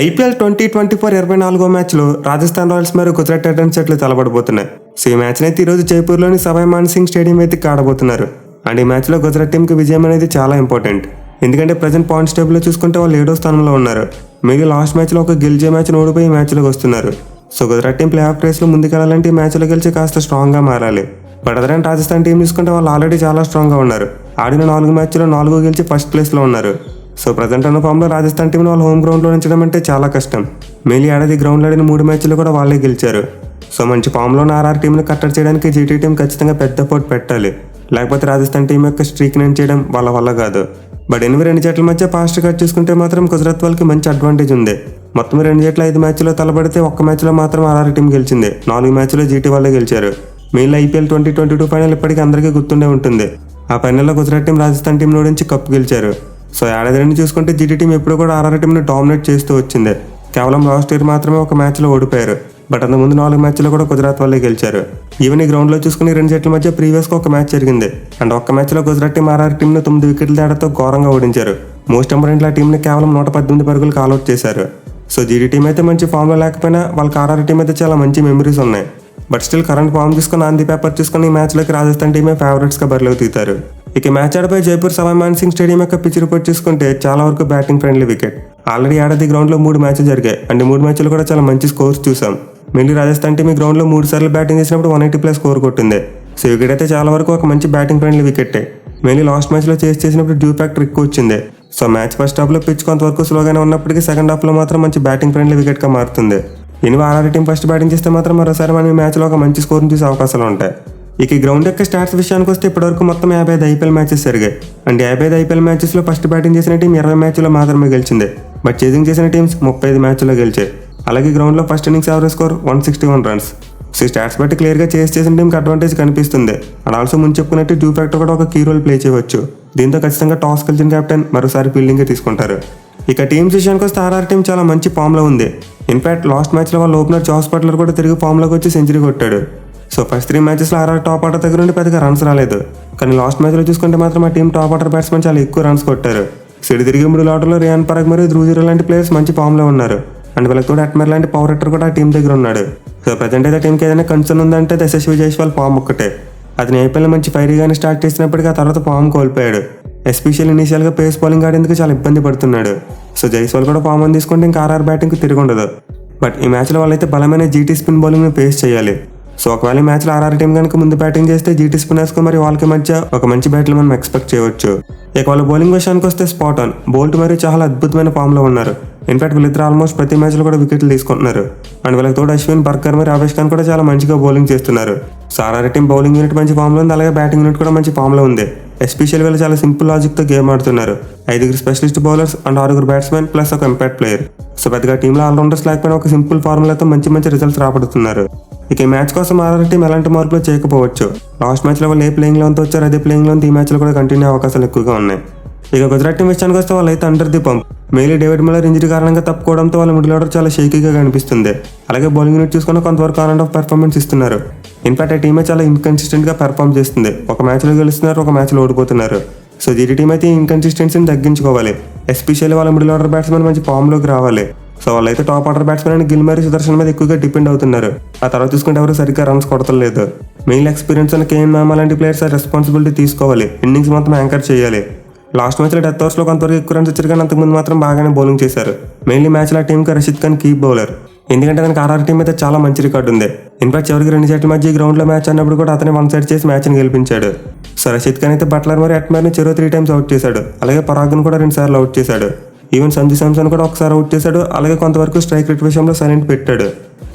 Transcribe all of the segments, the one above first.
IPL 2024 24వ మ్యాచ్లో Rajasthan Royals మరియు Gujarat Titans జట్లు తలపడబోతున్నాయి. సో ఈ మ్యాచ్ని అయితే ఈరోజు జైపూర్లోని సవాయ్ మాన్సింగ్ స్టేడియం అయితే ఆడబోతున్నారు. అండ్ ఈ మ్యాచ్లో గుజరాత్ టీంకి విజయం అనేది చాలా ఇంపార్టెంట్. ఎందుకంటే ప్రజెంట్ పాయింట్స్ టేబుల్లో చూసుకుంటే వాళ్ళు 7వ స్థానంలో ఉన్నారు. మిగిలిన లాస్ట్ మ్యాచ్లో ఒక గెలిచే మ్యాచ్ను ఓడిపోయి ఈ మ్యాచ్లోకి వస్తున్నారు. So Gujarat team play off రేస్లో ముందుకెళ్లాలంటే ఈ మ్యాచ్లో గెలిచి కాస్త స్ట్రాంగ్గా మారాలి. But other end Rajasthan team చూసుకుంటే వాళ్ళు ఆల్రెడీ చాలా స్ట్రాంగ్గా ఉన్నారు. ఆడిన 4 మ్యాచ్లో 4 గెలిచి ఫస్ట్ ప్లేస్లో ఉన్నారు. సో ప్రజెంట్ ఉన్న ఫామ్లో రాజస్థాన్ టీంను వాళ్ళు హోమ్ గ్రౌండ్లో ఉంచడం అంటే చాలా కష్టం. మేలీ ఏడాది గ్రౌండ్లో ఆడిన 3 మ్యాచ్లు కూడా వాళ్ళే గెలిచారు. సో మంచి ఫామ్లో ఉన్న ఆర్ఆర్ టీంను కట్టడి చేయడానికి జీటీ టీం ఖచ్చితంగా పెద్ద పోటీ పెట్టాలి. లేకపోతే రాజస్థాన్ టీం యొక్క స్ట్రీక్ని ఎండ్ చేయడం వాళ్ళ వల్ల కాదు. బట్ ఎనిమిది 2 జట్ల మధ్య ఫాస్ట్ కట్ చూసుకుంటే మాత్రం గుజరాత్ వాళ్ళకి మంచి అడ్వాంటేజ్ ఉంది. మొత్తం 2 జట్లు 5 మ్యాచ్లో తలబడితే ఒక్క మ్యాచ్లో మాత్రం ఆర్ఆర్ టీం గెలిచింది. 4 మ్యాచ్లో జీటీ వాళ్ళే గెలిచారు. మేలీ ఐపీఎల్ 2022 ఫైనల్ ఇప్పటికీ అందరికీ గుర్తుండే ఉంటుంది. ఆ ఫైనల్లో గుజరాత్ టీం రాజస్థాన్ టీం ఓడించి కప్పు గెలిచారు. సో ఏడాది నుండి చూసుకుంటే జీటీ టీం ఎప్పుడు కూడా ఆర్ఆర్ టీంని డామినేట్ చేస్తూ వచ్చింది. కేవలం లాస్ట్ ఇయర్ మాత్రమే ఒక మ్యాచ్లో ఓడిపోయారు. బట్ అంతకుముందు 4 మ్యాచ్లో కూడా గుజరాత్ వాళ్ళే గెలిచారు. ఈవెన్ ఈ గ్రౌండ్లో చూసుకుని 2 జట్ల మధ్య ప్రీవియస్గా ఒక మ్యాచ్ జరిగింది. అండ్ ఒక్క మ్యాచ్లో గుజరాత్ టీం ఆర్ఆర్ టీంను 9 వికెట్ల తేడాతో ఘోరంగా ఓడించారు. మోస్ట్ ఇంపార్టెంట్ ఆ టీంని కేవలం 118 పరుగులు కాల్అవుట్ చేశారు. సో జీటీ టీం అయితే మంచి ఫామ్లో లేకపోయినా వాళ్ళకి ఆర్ఆర్ టీం అయితే చాలా మంచి మెమరీస్ ఉన్నాయి. బట్ స్టిల్ కరెంట్ ఫామ్ చూసుకుని ఆన్ ది పేపర్ చూసుకుని ఈ మ్యాచ్లోకి రాజస్థాన్ టీమే ఫేవరెట్స్గా బరిలోకి తీతారు. ఇక మ్యాచ్ ఆడపై జైపూర్ సవాయ్ మాన్సింగ్ స్టేడియం యొక్క పిచ్ రిపోర్ట్ చూసుకుంటే చాలా వరకు బ్యాటింగ్ ఫ్రెండ్లీ వికెట్. ఆల్రెడీ ఏడాది గ్రౌండ్లో 3 మ్యాచ్లు జరిగాయి. అండ్ 3 మ్యాచ్లు కూడా చాలా మంచి స్కోర్స్ చూసాం. మళ్ళీ రాజస్థాన్ టీం ఈ గ్రౌండ్లో 3 సార్లు బ్యాటింగ్ చేసినప్పుడు 180+ స్కోర్ కొట్టింది. సో వికెట్ అయితే చాలా వరకు ఒక మంచి బ్యాటింగ్ ఫ్రెండ్లీ వికెట్టే. మళ్ళీ లాస్ట్ మ్యాచ్లో చేసినప్పుడు డ్యూ ఫ్యాక్టర్ ఎక్కువ వచ్చింది. సో మ్యాచ్ ఫస్ట్ హాఫ్లో పిచ్ కొంతవరకు స్లోగానే ఉన్నప్పటికీ సెకండ్ హాఫ్లో మాత్రం మంచి బ్యాటింగ్ ఫ్రెండ్లీ వికెట్గా మారుతుంది. ఎనిమిది ఆర్ఆర్ టీం ఫస్ట్ బ్యాటింగ్ చేస్తే మాత్రం మరోసారి మనం ఈ మ్యాచ్లో ఒక మంచి స్కోర్ని చూసే అవకాశాలు ఉంటాయి. ఇక ఈ గ్రౌండ్ యొక్క స్టాట్స్ విషయానికి వస్తే ఇప్పటివరకు మొత్తం 55 ఐపీఎల్ మ్యాచెస్ జరిగాయి. అండ్ 55 ఐపీఎల్ మ్యాచెస్లో ఫస్ట్ బ్యాటింగ్ చేసిన టీం 20 మ్యాచ్లో మాత్రమే గెలిచింది. బట్ చేజింగ్ చేసిన టీమ్స్ 35 మ్యాచ్లో గెలిచాయి. అలాగే గ్రౌండ్లో first innings average score 161 runs. So stats బట్టి క్లియర్గా చేసిన టీంకి అడ్వాంటేజ్ కనిపిస్తుంది. అండ్ ఆల్సో ముందు చెప్పుకున్నట్టు డ్యూ ఫ్యాక్టర్ కూడా ఒక కీ రోల్ ప్లే చేయవచ్చు. దీంతో ఖచ్చితంగా టాస్ గెలిచిన కెప్టెన్ మరోసారి ఫీల్డింగే తీసుకుంటారు. ఇక టీమ్స్ విషయానికి వస్తే ఆర్ఆర్ టీం చాలా మంచి ఫామ్లో ఉంది. ఇన్ఫాక్ట్ లాస్ట్ మ్యాచ్లో వాళ్ళ ఓపెనర్ జాస్ బట్లర్ కూడా తిరిగి ఫామ్లోకి వచ్చి సెంచరీ కొట్టాడు. సో ఫస్ట్ 3 మ్యాచెస్లో ఆర్ఆర్ టాప్ ఆర్డర్ దగ్గర నుండి పెద్దగా రన్స్ రాలేదు. కానీ లాస్ట్ మ్యాచ్లో చూసుకుంటే మాత్రం ఆ టీం టాప్ ఆర్డర్ బ్యాట్స్మెన్ చాలా ఎక్కువ రన్స్ కొట్టారు. సిడి తిరిగి మిడిల్ ఆర్డర్లో రియాన్ పరాగ్ మరియు ధ్రువ్ జురేల్ లాంటి ప్లేయర్స్ మంచి ఫామ్లో ఉన్నారు. అండ్ వీళ్ళకి కూడా అట్మర్ లాంటి పవర్ హిట్టర్ కూడా ఆ టీం దగ్గర ఉన్నాడు. సో ప్రజెంట్ అయితే టీంకి ఏదైనా కన్సర్న్ ఉందంటే యశస్వి జైస్వాల్ ఫామ్ ఒక్కటే. అతను ఐపీఎల్ మంచి ఫైరీగానే స్టార్ట్ చేసినప్పటికీ ఆ తర్వాత ఫామ్ కోల్పోయాడు. ఎస్పెషల్ ఇనీషియల్గా పేస్ బౌలింగ్ ఆడేందుకు చాలా ఇబ్బంది పడుతున్నాడు. సో జైస్వాల్ కూడా ఫామ్ అని తీసుకుంటే ఇంకా ఆర్ఆర్ బ్యాటింగ్కి తిరిగి ఉండదు. బట్ ఈ మ్యాచ్లో వాళ్ళైతే బలమైన జీటీ స్పిన్ బౌలింగ్ని ఫేస్ చేయాలి. సో ఒకవేళ ఈ మ్యాచ్లో ఆర్ఆర్ టీం కనుక ముందు బ్యాటింగ్ చేస్తే జీటీ స్పిన్నర్స్కు మరి వాళ్ళకి మధ్య ఒక మంచి బ్యాట్లు మనం ఎక్స్పెక్ట్ చేయవచ్చు. ఇక వాళ్ళ బౌలింగ్ విషయానికి వస్తే స్పాట్ ఆన్. బోల్ట్ మరియు చాలా అద్భుతమైన ఫామ్లో ఉన్నారు. ఇన్ఫాక్ట్ వీళ్ళిద్దరు ఆల్మోస్ట్ ప్రతి మ్యాచ్లో కూడా వికెట్లు తీసుకుంటున్నారు. అండ్ వీళ్ళకి తోడు అశ్విన్, బర్కర్ మరియు ఆవేష్ ఖాన్ కూడా చాలా మంచిగా బౌలింగ్ చేస్తున్నారు. So RR team bowling unit మంచి ఫామ్లో ఉంది. అలాగే బ్యాటింగ్ యూనిట్ కూడా మంచి ఫామ్లో ఉంది. ఎస్పెషల్లీ వీళ్ళు చాలా సింపుల్ లాజిక్తో గేమ్ ఆడుతున్నారు. 5 specialist bowlers and 6 batsmen plus ఒక ఇంపాక్ట్ ప్లేయర్. సో పెద్దగా టీంలో ఆల్రౌండర్స్ లేకపోయినా ఒక సింపుల్ ఫార్ములాతో మంచి రిజల్ట్స్ రాబడుతున్నారు. ఇక ఈ మ్యాచ్ కోసం ఆర్ఆర్ టీం ఎలాంటి మార్పులు చేయకపోవచ్చు. లాస్ట్ మ్యాచ్లో వాళ్ళు ఏ ప్లేయింగ్ లోన్తో వచ్చారు అదే ప్లేయింగ్ లోన్ ఈ మ్యాచ్లో కూడా కంటిన్యూ అవకాశాలు ఎక్కువగా ఉన్నాయి. ఇక గుజరాత్ టీం విషయానికి వస్తే వాళ్ళు అయితే under the pump. Mealy David Miller injury కారణంగా తప్పుకోవడంతో వాళ్ళ మిడిల్ ఆర్డర్ చాలా షేకీగా కనిపిస్తుంది. అలాగే బౌలింగ్ యూనిట్ చూసుకున్న కొంతవరకు ఆన్ అండ్ ఆఫ్ పెర్ఫార్మెన్స్ ఇస్తున్నారు. ఇన్ఫాక్ట్ ఆ టీమే చాలా ఇన్కన్సిస్టెంట్గా పెర్ఫామ్ చేస్తుంది. ఒక మ్యాచ్లో గెలుస్తున్నారు, ఒక మ్యాచ్లో ఓడిపోతున్నారు. సో జీటీ టీం అయితే ఇన్కన్సిస్టెన్సీని తగ్గించుకోవాలి. ఎస్పెషల్లీ వాళ్ళ మిడిల్ ఆర్డర్ బ్యాట్స్మెన్ మంచి ఫామ్లోకి రావాలి. సో వాళ్ళైతే టాప్ ఆర్డర్ బ్యాట్స్మెన్ అని గిల్ మరియు సుదర్శన్ మీద ఎక్కువగా డిపెండ్ అవుతున్నారు. ఆ తర్వాత చూసుకుంటే ఎవరు సరిగ్గా రన్స్ కొడతలేదు. మెయిన్ ఎక్స్పీరియన్స్ అని కేఎన్ మామా లాంటి ప్లేయర్స్ రెస్పాన్సిబిలిటీ తీసుకోవాలి. ఇన్నింగ్స్ మొత్తం యాంకర్ చేయాలి. లాస్ట్ మ్యాచ్లో డెత్ ఓవర్స్లో కొంతవరకు ఎక్కువ రన్స్ వచ్చారు. కానీ అంతకుముందు మాత్రం బాగానే బౌలింగ్ చేశారు. మెయిన్లీ మ్యాచ్లో ఆ టీంకి రషీద్ ఖాన్ కీ బౌలర్. ఎందుకంటే అతనికి ఆర్ఆర్ టీం అయితే చాలా మంచి రికార్డు ఉంది. ఇన్ఫాక్ట్ చివరికి 2 జట్ల మధ్య ఈ గ్రౌండ్లో మ్యాచ్ అన్నప్పుడు కూడా అతనే 1 సైడ్ చేసి మ్యాచ్ని గెలిపించాడు. సో రషీద్ ఖాన్ అయితే బట్లర్ మరియు అట్మర్ని చెరో 3 టైమ్స్ అవుట్ చేశాడు. అలాగే పరాగ్ను కూడా 2 సార్లు అవుట్ చేశాడు. ఈవెన్ సంజు శాంసన్ కూడా ఒకసారి అవుట్ చేశాడు. అలాగే కొంతవరకు స్ట్రైక్ రేట్ విషయంలో సైలెంట్ పెట్టాడు.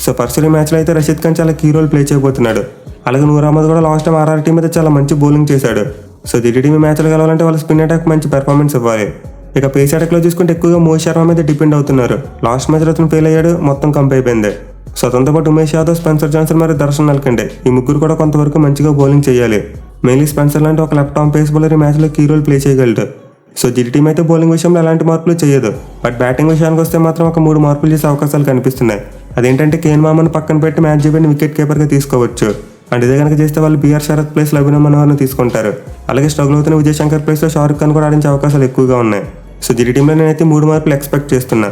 సో పర్సనల్ మ్యాచ్లో అయితే రషీద్ ఖాన్ చాలా కీ రోల్ ప్లే చేయబోతున్నాడు. అలాగే నూర్ అహ్మద్ కూడా లాస్ట్ టైం ఆర్ఆర్ టీం అయితే చాలా మంచి బౌలింగ్ చేశాడు. సో జీటీ టీం మ్యాచ్లు గెలవాలంటే వాళ్ళ స్పిన్ అటాక్ మంచి పెర్ఫార్మెన్స్ ఇవ్వాలి. ఇక పేస్ అటాక్లో చూసుకుంటే ఎక్కువగా మోహిత్ శర్మ మీద డిపెండ్ అవుతున్నారు. లాస్ట్ మ్యాచ్లో అతను ఫెయిల్ అయ్యాడు, మొత్తం కంప్ అయిపోయింది. సో అతనితో పాటు ఉమేష్ యాదవ్, స్పెన్సర్ జాన్సన్ మరియు దర్శన్ నల్కండే ఈ ముగ్గురు కూడా కొంతవరకు మంచిగా బౌలింగ్ చేయాలి. మెయిన్లీ స్పెన్సర్ లాంటి ఒక లెఫ్ట్ ఆర్మ్ పేస్ బౌలర్ ఈ మ్యాచ్లో కీ రోల్ ప్లే చేయగలడు. సో జీటీ టీం అయితే బౌలింగ్ విషయంలో ఎలాంటి మార్పులు చేయదు. బట్ బ్యాటింగ్ విషయానికి వస్తే మాత్రం ఒక 3 మార్పులు చేసే అవకాశాలు కనిపిస్తున్నాయి. అదేంటంటే కేఎన్ మామన్ పక్కన పెట్టి మ్యాచ్ జీవన్ని వికెట్ కీపర్గా తీసుకోవచ్చు. అండ్ ఇదే కనుక చేస్తే వాళ్ళు బీఆర్ శరత్ ప్లేస్లో అభినవ్ మనోహర్ని తీసుకుంటారు. అలాగే స్ట్రగుల్ అవుతున్న విజయ్ శంకర్ ప్లేస్లో షారుఖ్ ఖాన్ కూడా ఆడించే అవకాశాలు ఎక్కువగా ఉన్నాయి. సో జీటీ టీంలో నేనైతే 3 మార్కులు ఎక్స్పెక్ట్ చేస్తున్నా.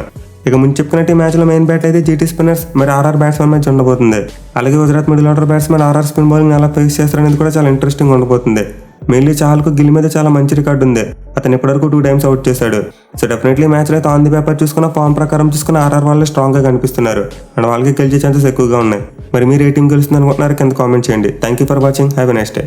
ఇక ముందు చెప్పుకున్నట్టు ఈ మ్యాచ్లో మెయిన్ బ్యాట్ అయితే జీటీ స్పిన్నర్స్ మరి ఆర్ఆర్ బ్యాట్స్మెన్ మ్యాచ్ ఉండబోతుంది. అలాగే Gujarat middle order batsmen RR spin bowling ఎలా ఫేస్ చేస్తారనేది కూడా చాలా ఇంట్రెస్టింగ్ ఉండబోతుంది. మెయిన్లీ చాహల్కు గిల్ మీద చాలా మంచి రికార్డు ఉంది. అతను ఇప్పటివరకు 2 times అవుట్ చేశాడు. సో డెఫినెట్లీ మ్యాచ్లో అయితే ఆన్ ది పేపర్ చూసుకున్న ఫామ్ ప్రకారం చూసుకున్న ఆర్ఆర్ వాళ్ళు స్ట్రాంగ్గా కనిపిస్తున్నారు అండ్ వాళ్ళకి గెలిచే ఛాన్సెస్ ఎక్కువగా ఉన్నాయి. మరి మీరు ఏ టీం గెలుస్తుంది అనుకుంటున్నారు కింద కామెంట్ చేయండి. Thank you for watching. Have a nice day.